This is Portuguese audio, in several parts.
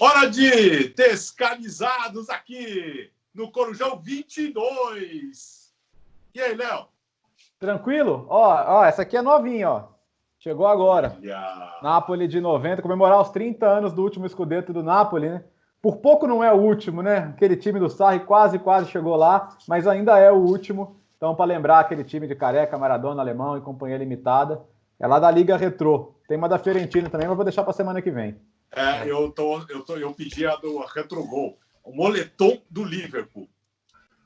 Hora de Descamisados aqui no Corujão 22. E aí, Léo? Tranquilo? Ó, essa aqui é novinha, ó. Chegou agora. Napoli de 90, comemorar os 30 anos do último Scudetto do Napoli, né? Por pouco não é o último, né? Aquele time do Sarri quase chegou lá, mas ainda é o último. Então, para lembrar aquele time de Careca, Maradona, Alemão e companhia limitada, é lá da Liga Retrô. Tem uma da Fiorentina também, mas vou deixar para semana que vem. Eu pedi a do Retrogol, o moletom do Liverpool.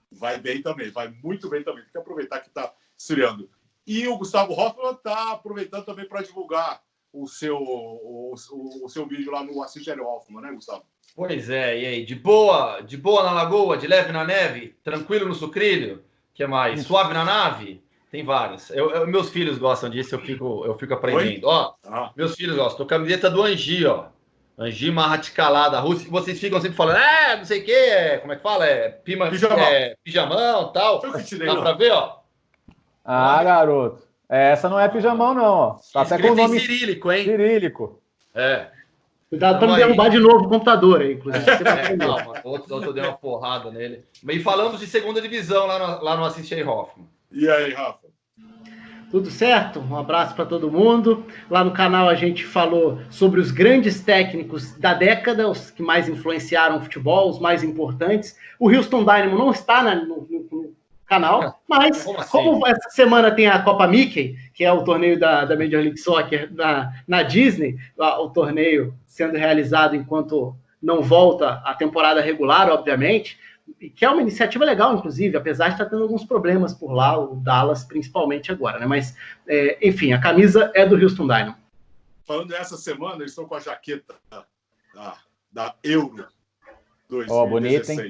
Vai bem também, vai muito bem também. Tem que aproveitar que está esfriando. E o Gustavo Hoffmann está aproveitando também para divulgar o seu vídeo lá no Assiste Hoffmann, né, Gustavo? Pois é, e aí? De boa na lagoa, de leve na neve, tranquilo no sucrilho? O que mais? Suave na nave? Tem vários. Meus filhos gostam disso, eu fico aprendendo. Ó, meus filhos gostam. Tô com a camiseta do Angi, ó. Angi Mahatkalar da Rússia. Vocês ficam sempre falando, não sei o quê, como é que fala? Pijamão e tal. Dá pra ver, ó. Garoto. Essa não é pijamão, não, ó. Tá até com o nome cirílico, hein? Cirílico. Cuidado pra não derrubar de novo o computador aí, inclusive. Calma, outro deu uma porrada nele. E falamos de segunda divisão lá no Assiste Hoffmann. E aí, Rafa? Tudo certo? Um abraço para todo mundo. Lá no canal a gente falou sobre os grandes técnicos da década, os que mais influenciaram o futebol, os mais importantes. O Houston Dynamo não está no canal, mas como essa semana tem a Copa Mickey, que é o torneio da Major League Soccer na Disney, o torneio sendo realizado enquanto não volta a temporada regular, obviamente, que é uma iniciativa legal, inclusive, apesar de estar tendo alguns problemas por lá, o Dallas principalmente agora, né? Mas, enfim, a camisa é do Houston Dynamo. Falando dessa semana, eu estou com a jaqueta da Euro 2016. Bonita, hein?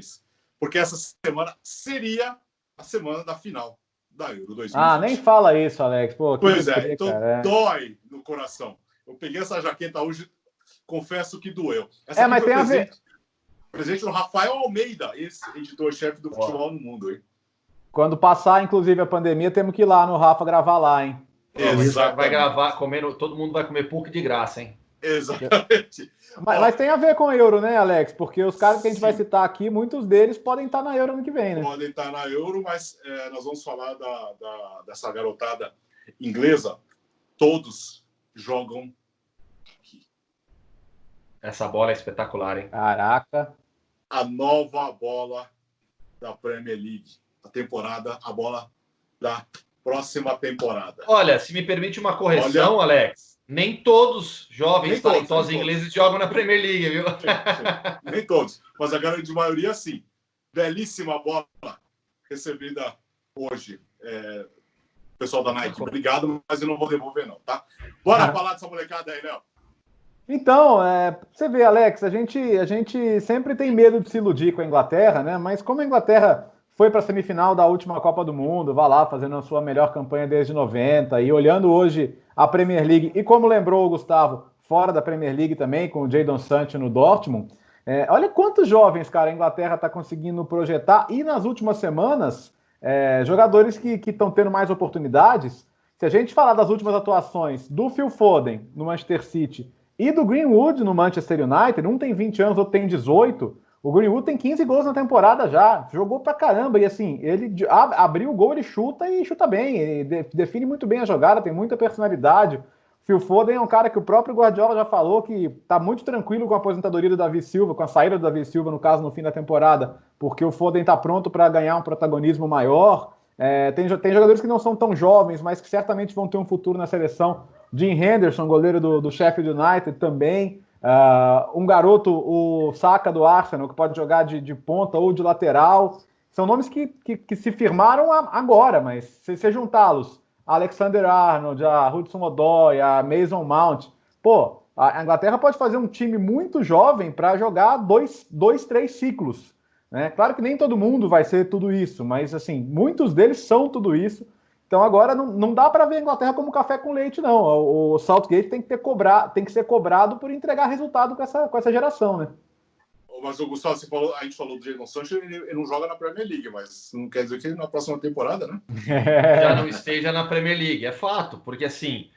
Porque essa semana seria a semana da final da Euro 2020. Nem fala isso, Alex. Pô, pois é, então dói no coração. Eu peguei essa jaqueta hoje, confesso que doeu. Essa mas tem a ver... Presente do Rafael Almeida, esse editor-chefe do futebol no mundo, hein? Quando passar, inclusive, a pandemia, temos que ir lá no Rafa gravar lá, hein? Vai gravar, todo mundo vai comer PUC de graça, hein? Exatamente. Mas tem a ver com a Euro, né, Alex? Porque os caras que a gente vai citar aqui, muitos deles podem estar na Euro ano que vem, né? Podem estar na Euro, mas nós vamos falar dessa garotada inglesa. Todos jogam aqui. Essa bola é espetacular, hein? Caraca. A nova bola da Premier League. A bola da próxima temporada. Olha, se me permite uma correção, Alex, nem todos jovens talentosos ingleses jogam na Premier League, viu? Nem todos, mas a grande maioria sim. Belíssima bola recebida hoje. Pessoal da Nike, obrigado, mas eu não vou devolver não, tá? Bora falar dessa molecada aí, Léo. Então, você vê, Alex, a gente sempre tem medo de se iludir com a Inglaterra, né? Mas como a Inglaterra foi para a semifinal da última Copa do Mundo, vai lá fazendo a sua melhor campanha desde 90, e olhando hoje a Premier League, e como lembrou o Gustavo, fora da Premier League também, com o Jadon Sancho no Dortmund, olha quantos jovens, cara, a Inglaterra está conseguindo projetar, e nas últimas semanas, jogadores que estão tendo mais oportunidades. Se a gente falar das últimas atuações do Phil Foden no Manchester City e do Greenwood no Manchester United, um tem 20 anos, outro tem 18, o Greenwood tem 15 gols na temporada já, jogou pra caramba, e assim, ele abriu o gol, ele chuta e chuta bem, ele define muito bem a jogada, tem muita personalidade. Phil Foden é um cara que o próprio Guardiola já falou que tá muito tranquilo com a aposentadoria do Davi Silva, com a saída do Davi Silva, no caso, no fim da temporada, porque o Foden tá pronto para ganhar um protagonismo maior. Tem jogadores que não são tão jovens, mas que certamente vão ter um futuro na seleção. Jim Henderson, goleiro do Sheffield United também. Um garoto, o Saka do Arsenal, que pode jogar de ponta ou de lateral. São nomes que se firmaram agora, mas se você juntá-los, Alexander-Arnold, a Hudson-Odoi, a Mason Mount, a Inglaterra pode fazer um time muito jovem para jogar 3 ciclos, né? Claro que nem todo mundo vai ser tudo isso, mas assim, muitos deles são tudo isso. Então agora não dá para ver a Inglaterra como café com leite, não. O Southgate tem que ser cobrado por entregar resultado com essa geração, né? Mas o Gustavo, a gente falou do Jadon Sancho, ele não joga na Premier League, mas não quer dizer que na próxima temporada, né? Já não esteja na Premier League, é fato, porque assim,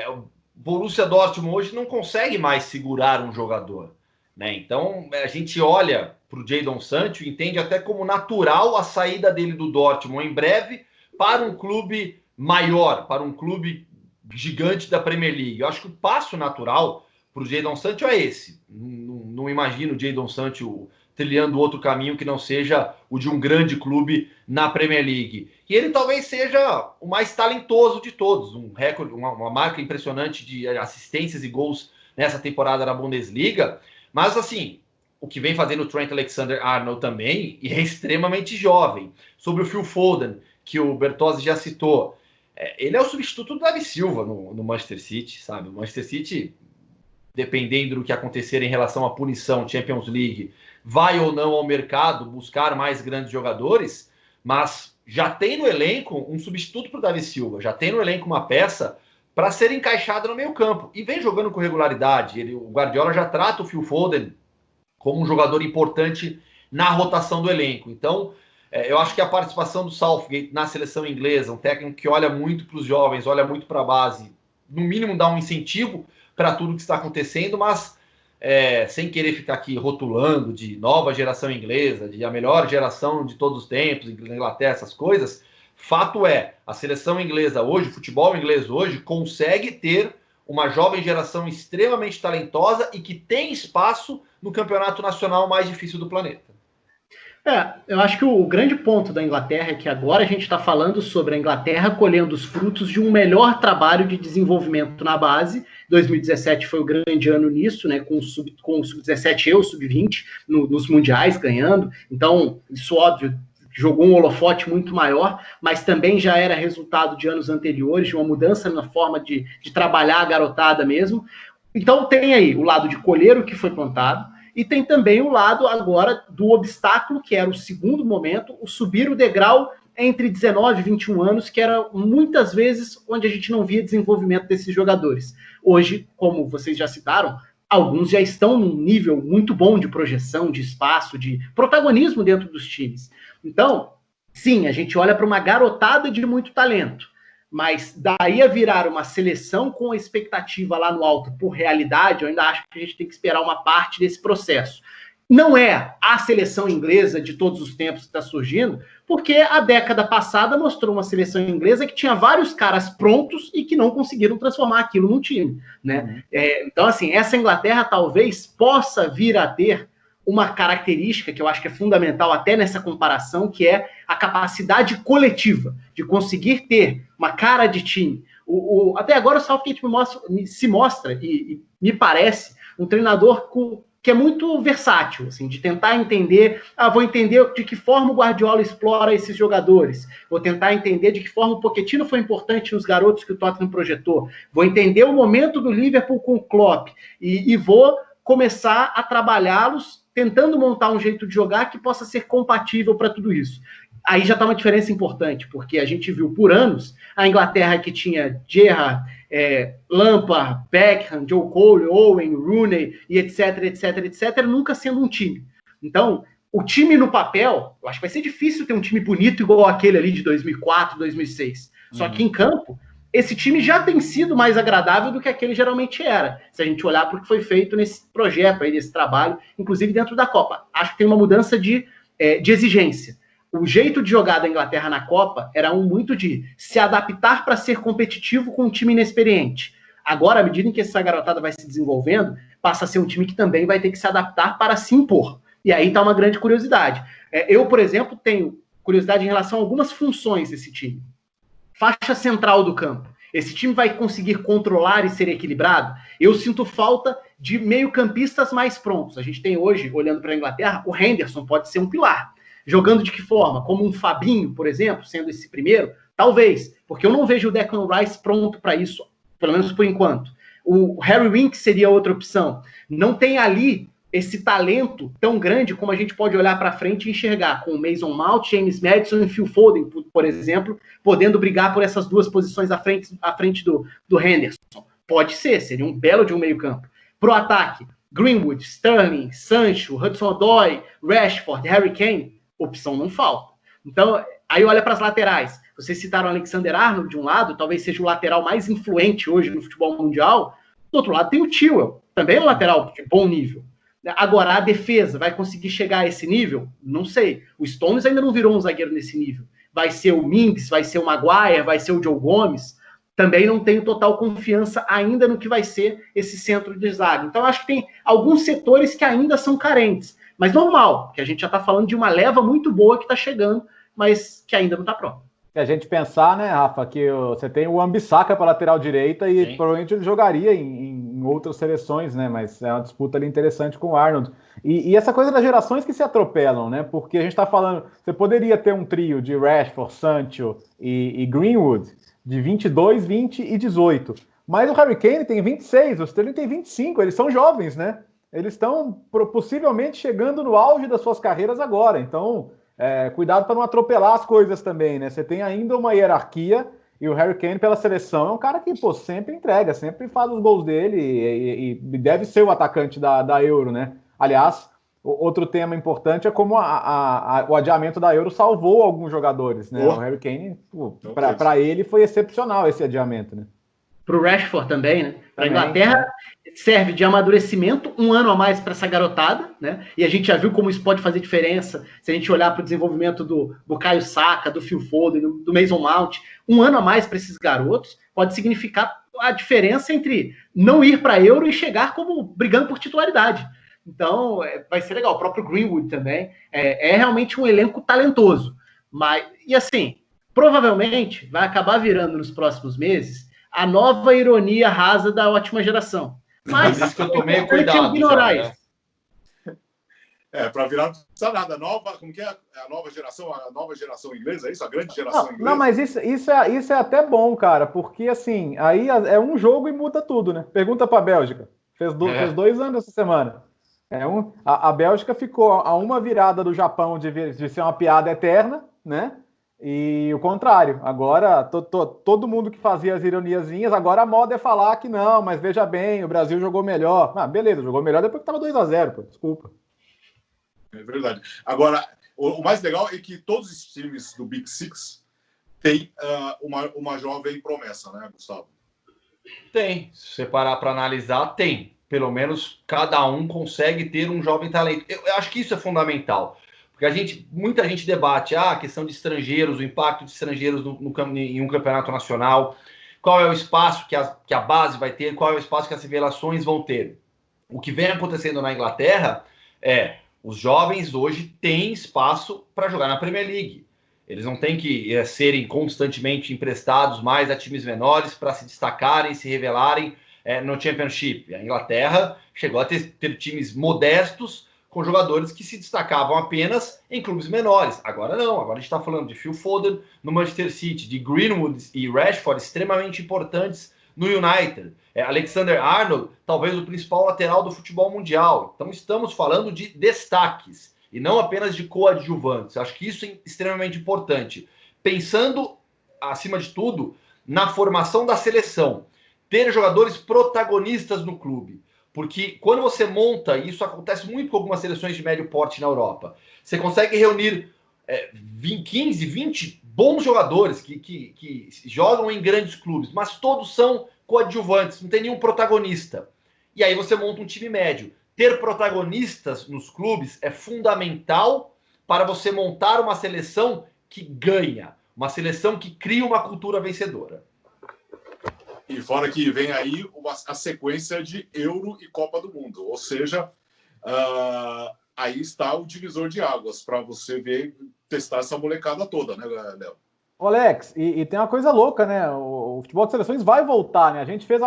o Borussia Dortmund hoje não consegue mais segurar um jogador. né? Então, a gente olha para o Jadon Sancho e entende até como natural a saída dele do Dortmund em breve para um clube maior, para um clube gigante da Premier League. Eu acho que o passo natural para o Jadon Sancho é esse. Não imagino o Jadon Sancho trilhando outro caminho que não seja o de um grande clube na Premier League. E ele talvez seja o mais talentoso de todos, um recorde, uma marca impressionante de assistências e gols nessa temporada na Bundesliga. Mas, assim, o que vem fazendo o Trent Alexander-Arnold também, e é extremamente jovem. Sobre o Phil Foden, que o Bertozzi já citou, ele é o substituto do Davi Silva no Manchester City, sabe? O Manchester City, dependendo do que acontecer em relação à punição Champions League, vai ou não ao mercado buscar mais grandes jogadores, mas já tem no elenco um substituto para o Davi Silva, já tem no elenco uma peça para ser encaixada no meio campo, e vem jogando com regularidade. O Guardiola já trata o Phil Foden como um jogador importante na rotação do elenco. Então, eu acho que a participação do Southgate na seleção inglesa, um técnico que olha muito para os jovens, olha muito para a base, no mínimo dá um incentivo para tudo que está acontecendo, mas sem querer ficar aqui rotulando de nova geração inglesa, de a melhor geração de todos os tempos, Inglaterra, essas coisas, fato é, a seleção inglesa hoje, o futebol inglês hoje, consegue ter uma jovem geração extremamente talentosa e que tem espaço no campeonato nacional mais difícil do planeta. Eu acho que o grande ponto da Inglaterra é que agora a gente está falando sobre a Inglaterra colhendo os frutos de um melhor trabalho de desenvolvimento na base. 2017 foi o grande ano nisso, né? Com o Sub-17 e o Sub-20 nos mundiais ganhando. Então, isso óbvio, jogou um holofote muito maior, mas também já era resultado de anos anteriores, de uma mudança na forma de trabalhar a garotada mesmo. Então tem aí o lado de colher o que foi plantado, e tem também o lado agora do obstáculo, que era o segundo momento, o subir o degrau entre 19 e 21 anos, que era muitas vezes onde a gente não via desenvolvimento desses jogadores. Hoje, como vocês já citaram, alguns já estão num nível muito bom de projeção, de espaço, de protagonismo dentro dos times. Então, sim, a gente olha para uma garotada de muito talento, mas daí a virar uma seleção com a expectativa lá no alto por realidade, eu ainda acho que a gente tem que esperar uma parte desse processo. Não é a seleção inglesa de todos os tempos que está surgindo, porque a década passada mostrou uma seleção inglesa que tinha vários caras prontos e que não conseguiram transformar aquilo num time, né? Então, assim, essa Inglaterra talvez possa vir a ter uma característica que eu acho que é fundamental até nessa comparação, que é a capacidade coletiva, de conseguir ter uma cara de time. Até agora o Southgate se mostra, e me parece, um treinador que é muito versátil, assim, de tentar entender, vou entender de que forma o Guardiola explora esses jogadores, vou tentar entender de que forma o Pochettino foi importante nos garotos que o Tottenham projetou, vou entender o momento do Liverpool com o Klopp, e vou começar a trabalhá-los tentando montar um jeito de jogar que possa ser compatível para tudo isso. Aí já está uma diferença importante, porque a gente viu por anos a Inglaterra que tinha Gerrard, Lampard, Beckham, Joe Cole, Owen, Rooney, e etc, nunca sendo um time. Então, o time no papel, eu acho que vai ser difícil ter um time bonito igual aquele ali de 2004, 2006. Só que em campo, esse time já tem sido mais agradável do que aquele geralmente era, se a gente olhar para o que foi feito nesse projeto aí, desse trabalho, inclusive dentro da Copa. Acho que tem uma mudança de exigência. O jeito de jogar da Inglaterra na Copa era muito de se adaptar para ser competitivo com um time inexperiente. Agora, à medida em que essa garotada vai se desenvolvendo, passa a ser um time que também vai ter que se adaptar para se impor. E aí está uma grande curiosidade. Eu, por exemplo, tenho curiosidade em relação a algumas funções desse time. Faixa central do campo. Esse time vai conseguir controlar e ser equilibrado? Eu sinto falta de meio-campistas mais prontos. A gente tem hoje, olhando para a Inglaterra, o Henderson pode ser um pilar. Jogando de que forma? Como um Fabinho, por exemplo, sendo esse primeiro? Talvez, porque eu não vejo o Declan Rice pronto para isso, pelo menos por enquanto. O Harry Winks seria outra opção. Não tem ali esse talento tão grande como a gente pode olhar para frente e enxergar, com o Mason Mount, James Maddison e Phil Foden, por exemplo, podendo brigar por essas duas posições à frente do Henderson. Pode ser, seria um belo de um meio-campo. Pro ataque, Greenwood, Sterling, Sancho, Hudson-Odoi, Rashford, Harry Kane, opção não falta. Então, aí olha para as laterais. Vocês citaram o Alexander-Arnold de um lado, talvez seja o lateral mais influente hoje no futebol mundial. Do outro lado tem o Chilwell, também é um lateral de bom nível. Agora, a defesa vai conseguir chegar a esse nível? Não sei. O Stones ainda não virou um zagueiro nesse nível. Vai ser o Mings, vai ser o Maguire, vai ser o Joe Gomes. Também não tenho total confiança ainda no que vai ser esse centro de zaga. Então, acho que tem alguns setores que ainda são carentes. Mas normal, que a gente já está falando de uma leva muito boa que está chegando, mas que ainda não está pronta. Se a gente pensar, né, Rafa, que você tem o Wan-Bissaka para lateral direita e Sim. provavelmente ele jogaria em outras seleções, né? Mas é uma disputa ali interessante com o Arnold. E essa coisa das gerações que se atropelam, né? Porque a gente está falando, você poderia ter um trio de Rashford, Sancho e Greenwood de 22, 20 e 18. Mas o Harry Kane tem 26, o Sterling tem 25, eles são jovens, né? Eles estão possivelmente chegando no auge das suas carreiras agora, então... cuidado para não atropelar as coisas também, né? Você tem ainda uma hierarquia e o Harry Kane pela seleção é um cara que, pô, sempre entrega, sempre faz os gols dele e deve ser o atacante da Euro, né? Aliás, outro tema importante é como o adiamento da Euro salvou alguns jogadores, né? O Harry Kane, para ele foi excepcional esse adiamento, né? Para o Rashford também, né? Para a Inglaterra serve de amadurecimento, um ano a mais para essa garotada, né? E a gente já viu como isso pode fazer diferença se a gente olhar para o desenvolvimento do Bukayo Saka, do Phil Foden, do Mason Mount. Um ano a mais para esses garotos pode significar a diferença entre não ir para a Euro e chegar como brigando por titularidade. Então, vai ser legal. O próprio Greenwood também é realmente um elenco talentoso. E assim, provavelmente vai acabar virando nos próximos meses a nova ironia rasa da ótima geração. Mas isso que eu tomei cuidado. Ignorar isso. Para virar não precisa nada. Como que é a nova geração? A nova geração inglesa, é isso? A grande geração inglesa? Não, mas isso é até bom, cara, porque assim, aí é um jogo e muda tudo, né? Pergunta para a Bélgica. Fez 2 anos essa semana. A Bélgica ficou a uma virada do Japão de ser uma piada eterna, né? E o contrário, agora todo mundo que fazia as ironiazinhas, agora a moda é falar que não, mas veja bem, o Brasil jogou melhor. Ah, beleza, jogou melhor depois que estava 2-0, pô, desculpa. É verdade. Agora, o mais legal é que todos os times do Big Six têm uma jovem promessa, né, Gustavo? Tem. Se você parar para analisar, tem. Pelo menos cada um consegue ter um jovem talento. Eu acho que isso é fundamental. Porque muita gente debate a questão de estrangeiros, o impacto de estrangeiros em um campeonato nacional, qual é o espaço que a base vai ter, qual é o espaço que as revelações vão ter. O que vem acontecendo na Inglaterra os jovens hoje têm espaço para jogar na Premier League. Eles não têm que serem constantemente emprestados mais a times menores para se destacarem, se revelarem no Championship. A Inglaterra chegou a ter times modestos com jogadores que se destacavam apenas em clubes menores. Agora não, agora a gente está falando de Phil Foden no Manchester City, de Greenwood e Rashford extremamente importantes no United. Alexander-Arnold, talvez o principal lateral do futebol mundial. Então estamos falando de destaques e não apenas de coadjuvantes. Acho que isso é extremamente importante. Pensando, acima de tudo, na formação da seleção. Ter jogadores protagonistas no clube. Porque quando você monta, e isso acontece muito com algumas seleções de médio porte na Europa, você consegue reunir 15, 20 bons jogadores que jogam em grandes clubes, mas todos são coadjuvantes, não tem nenhum protagonista. E aí você monta um time médio. Ter protagonistas nos clubes é fundamental para você montar uma seleção que ganha, uma seleção que cria uma cultura vencedora. E fora que vem aí a sequência de Euro e Copa do Mundo. Ou seja, aí está o divisor de águas para você testar essa molecada toda, né, Léo? Alex, e tem uma coisa louca, né? O futebol de seleções vai voltar, né? A gente fez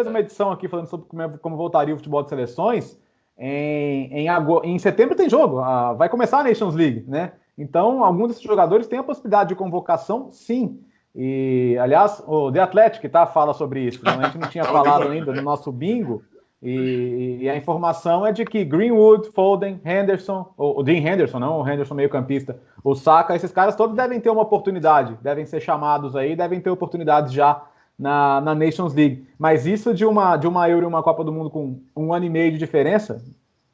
uma edição aqui falando sobre como voltaria o futebol de seleções. Em setembro tem jogo, vai começar a Nations League, né? Então, alguns desses jogadores têm a possibilidade de convocação, sim. E, aliás, o The Athletic fala sobre isso, né? A gente não tinha falado ainda no nosso bingo, e a informação é de que Greenwood, Foden, Henderson, o Dean Henderson, não o Henderson meio-campista, o Saka, esses caras todos devem ter uma oportunidade, devem ser chamados aí, devem ter oportunidades já na Nations League. Mas isso de uma Euro e uma Copa do Mundo com 1 ano e meio de diferença,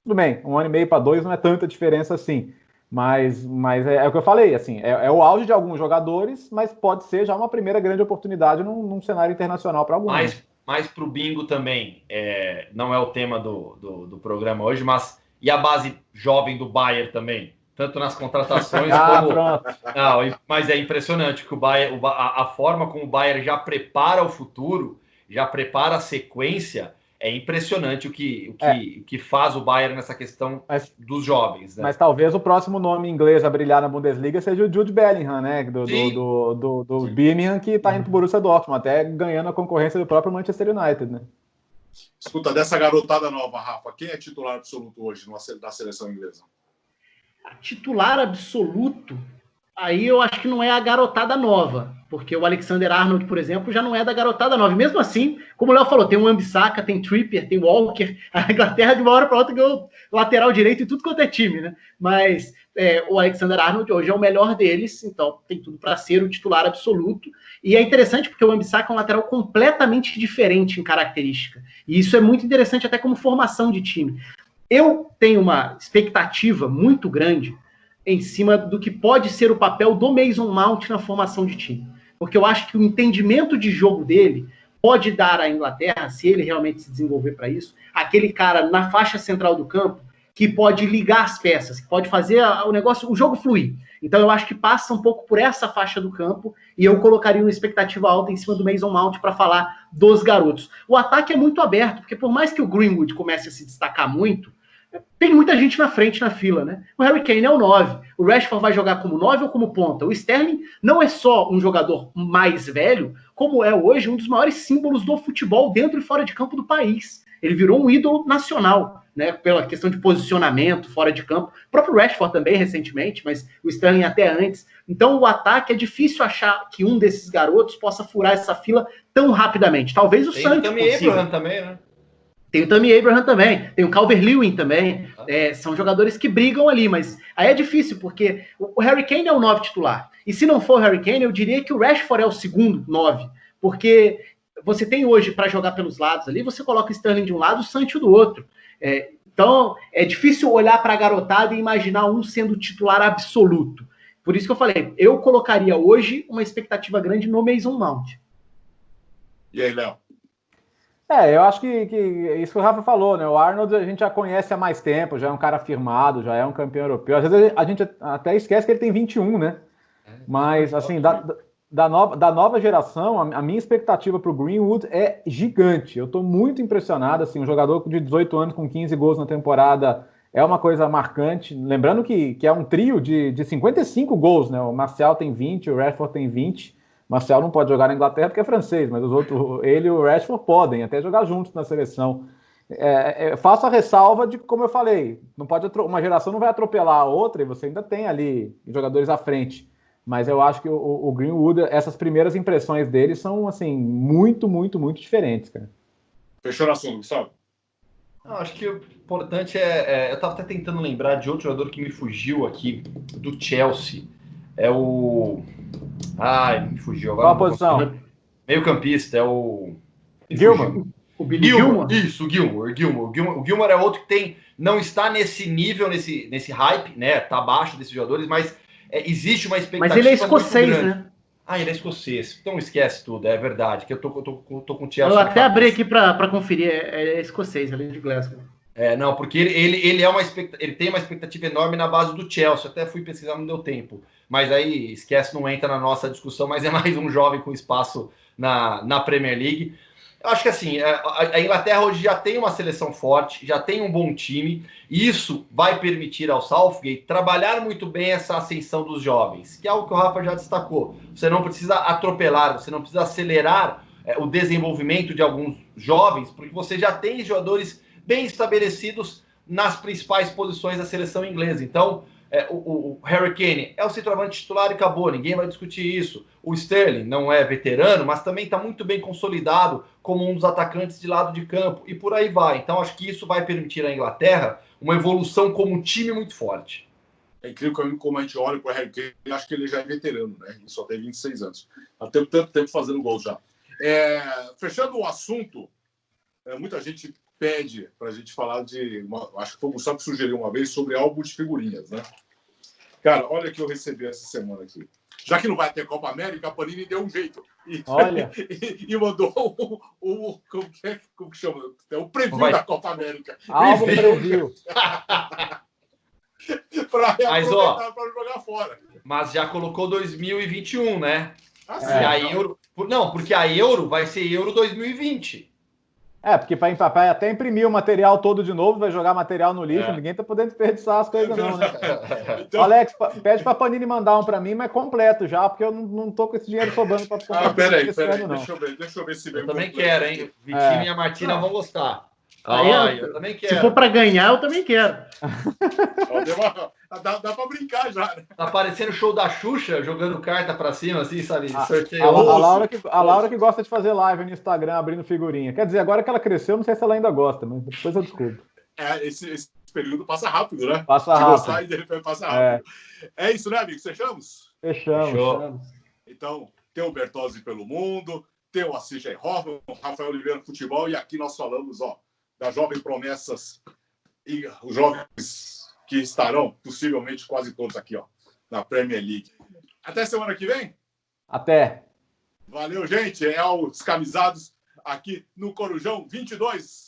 tudo bem, 1 ano e meio para 2 não é tanta diferença assim. Mas é o que eu falei, assim, é o auge de alguns jogadores, mas pode ser já uma primeira grande oportunidade num cenário internacional para alguns. Mas para o bingo também, não é o tema do programa hoje, mas e a base jovem do Bayern também, tanto nas contratações como... Não, mas é impressionante que o Bayern, a forma como o Bayern já prepara o futuro, já prepara a sequência, é impressionante o que faz o Bayern nessa questão dos jovens. Né? Mas talvez o próximo nome inglês a brilhar na Bundesliga seja o Jude Bellingham, né? Do Birmingham, que está indo para o Borussia Dortmund, até ganhando a concorrência do próprio Manchester United, né? Escuta, dessa garotada nova, Rafa, quem é titular absoluto hoje da seleção inglesa? Titular absoluto, aí eu acho que não é a garotada nova, porque o Alexander-Arnold, por exemplo, já não é da garotada nova. Mesmo assim, como o Léo falou, tem o Wan-Bissaka, tem Trippier, tem Walker, a Inglaterra de uma hora para outra ganhou lateral direito e tudo quanto é time, né? Mas o Alexander-Arnold hoje é o melhor deles, então tem tudo para ser o titular absoluto. E é interessante porque o Wan-Bissaka é um lateral completamente diferente em característica. E isso é muito interessante até como formação de time. Eu tenho uma expectativa muito grande em cima do que pode ser o papel do Mason Mount na formação de time. Porque eu acho que o entendimento de jogo dele pode dar à Inglaterra, se ele realmente se desenvolver para isso, aquele cara na faixa central do campo que pode ligar as peças, que pode fazer o jogo fluir. Então eu acho que passa um pouco por essa faixa do campo e eu colocaria uma expectativa alta em cima do Mason Mount para falar dos garotos. O ataque é muito aberto, porque por mais que o Greenwood comece a se destacar muito, tem muita gente na frente na fila, né? O Harry Kane é o 9. O Rashford vai jogar como 9 ou como ponta? O Sterling não é só um jogador mais velho, como é hoje um dos maiores símbolos do futebol dentro e fora de campo do país. Ele virou um ídolo nacional, né? Pela questão de posicionamento fora de campo. O próprio Rashford também, recentemente, mas o Sterling até antes. Então, o ataque é difícil achar que um desses garotos possa furar essa fila tão rapidamente. Talvez o Sancho consiga. Abraham também, né? Tem o Tammy Abraham também, tem o Calvert-Lewin também, são jogadores que brigam ali, mas aí é difícil, porque o Harry Kane é o 9 titular, e se não for o Harry Kane, eu diria que o Rashford é o segundo 9, porque você tem hoje para jogar pelos lados ali, você coloca o Sterling de um lado, o Sancho do outro, então é difícil olhar para a garotada e imaginar um sendo titular absoluto, por isso que eu falei, eu colocaria hoje uma expectativa grande no Mason Mount. E aí, Léo? Eu acho que isso que o Rafa falou, né? O Arnold a gente já conhece há mais tempo, já é um cara firmado, já é um campeão europeu. Às vezes a gente até esquece que ele tem 21, né? Mas, assim, da nova geração, a minha expectativa para o Greenwood é gigante. Eu estou muito impressionado, assim, um jogador de 18 anos com 15 gols na temporada é uma coisa marcante. Lembrando que é um trio de 55 gols, né? O Martial tem 20, o Rashford tem 20. Martial não pode jogar na Inglaterra porque é francês, mas os outros, ele e o Rashford podem até jogar juntos na seleção. Faço a ressalva de, como eu falei, uma geração não vai atropelar a outra e você ainda tem ali jogadores à frente. Mas eu acho que o Greenwood, essas primeiras impressões dele são, assim, muito, muito, muito diferentes, cara. Fechou o assunto, Gustavo? Acho que o importante eu estava até tentando lembrar de outro jogador que me fugiu aqui, do Chelsea. É o... Ai, me fugiu agora. Qual a posição? Meio campista, é o... Gilmour. O Billy Gilmour? Isso, o Gilmour. O Gilmour é outro que não está nesse nível, nesse hype, né? Tá abaixo desses jogadores, mas existe uma expectativa. Mas ele é escocês, né? Ah, ele é escocês. Então esquece tudo, é verdade. Que eu tô com o Chelsea. Eu até abri aqui para conferir, é escocês, além de Glasgow. Não, porque ele tem uma expectativa enorme na base do Chelsea. Até fui pesquisar, não deu tempo. Mas aí, esquece, não entra na nossa discussão, mas é mais um jovem com espaço na Premier League. Eu acho que assim, a Inglaterra hoje já tem uma seleção forte, já tem um bom time, e isso vai permitir ao Southgate trabalhar muito bem essa ascensão dos jovens, que é algo que o Rafa já destacou. Você não precisa atropelar, você não precisa acelerar o desenvolvimento de alguns jovens, porque você já tem jogadores bem estabelecidos nas principais posições da seleção inglesa. Então, o Harry Kane é o centroavante titular e acabou, ninguém vai discutir isso. O Sterling não é veterano, mas também está muito bem consolidado como um dos atacantes de lado de campo, e por aí vai. Então, acho que isso vai permitir à Inglaterra uma evolução como time muito forte. É incrível como a gente olha para o Harry Kane, eu acho que ele já é veterano, né? Ele só tem 26 anos. Há tanto tempo fazendo gol já. Fechando o assunto, muita gente pede para a gente falar acho que foi o Gustavo que sugeriu uma vez, sobre álbum de figurinhas, né? Cara, olha que eu recebi essa semana aqui. já que não vai ter Copa América, a Panini deu um jeito. Olha. E mandou como que chama? O preview da Copa América. Álbum preview. Para reaproveitar para jogar fora. Mas já colocou 2021, né? A Euro... Não, porque a Euro vai ser Euro 2020. Porque para até imprimir o material todo de novo, vai jogar material no lixo, ninguém tá podendo desperdiçar as coisas não, né? Então... Alex, pede pra Panini mandar um pra mim, mas completo já, porque eu não tô com esse dinheiro sobrando pra comprar. Peraí, deixa eu ver se vem. Eu também quero, hein? O Vitinho e a Martina vão gostar. Eu também quero. Se for pra ganhar, eu também quero. Dá pra brincar já, né? Tá parecendo o show da Xuxa, jogando carta pra cima, assim, sabe? Sorteio. A Laura que gosta de fazer live no Instagram, abrindo figurinha. Quer dizer, agora que ela cresceu, não sei se ela ainda gosta, mas depois eu descubro. Esse período passa rápido, né? Passa rápido. Gostar e de repente passa rápido. É isso, né, amigo? Fechamos? Fechamos. Então, tem o Bertozzi pelo mundo, tem o Assis J. Hoffman, o Rafael Oliveira no futebol, e aqui nós falamos, das jovens promessas e os jovens que estarão, possivelmente, quase todos aqui, na Premier League. Até semana que vem? Até. Valeu, gente. É os Camisados aqui no Corujão 22.